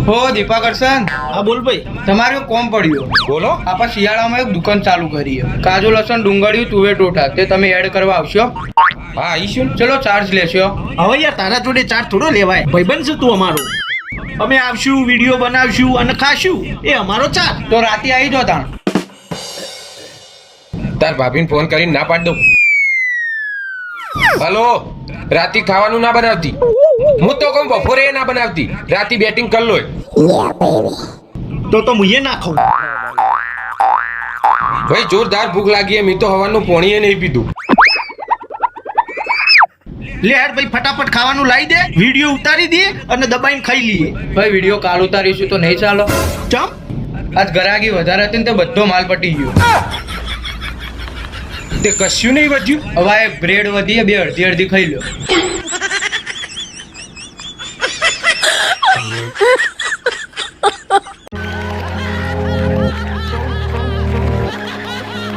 હો દીપાકર સર, હા બોલ ભાઈ. તમારું કોમ પડ્યું. બોલો. આપણે શિયાળામાં એક દુકાન ચાલુ કરી છે. કાજુ લસણ ડુંગળીયું તુવેર ટોઠા તે તમે એડ કરવા આવશો? હા આવીશું. ચલો ચાર્જ લેશો. હવે યાર તારા જોડે ચાર્જ થોડો લેવાય. ભાઈબંધ છે તું અમારો. અમે આવશું, વિડીયો બનાવશું અને ખાશું, એ અમારો ચાર્જ. તો રાતે આવી જો તાણ. તાર ભાભીને ફોન કરીને ના પાડ દો. હલો, રાતી ખાવાનું ના બનાવતી. હું તો કહું બપોરે ના બનાવતી, રાતી બેટિંગ કર લો. તો મુએ ના ખાઉં. ભાઈ જોરદાર ભૂખ લાગી મેં તો હવાનું પોણીએ નહીં પીધું. લે યાર ભાઈ ફટાફટ ખાવાનું લાવી દે, વિડીયો ઉતારી દે અને દબાઈને ખાઈ લઈએ. ભાઈ વિડીયો કાલ ઉતારીશું તો નહીં ચાલો? ચમ આજ ગરાગી વધારે હતી ને તે બધો માલ પટી ગયો. તે કશું નહીં વધ્યું. હવે આ બ્રેડ વધી બે અડધી અડધી ખાઈ લો.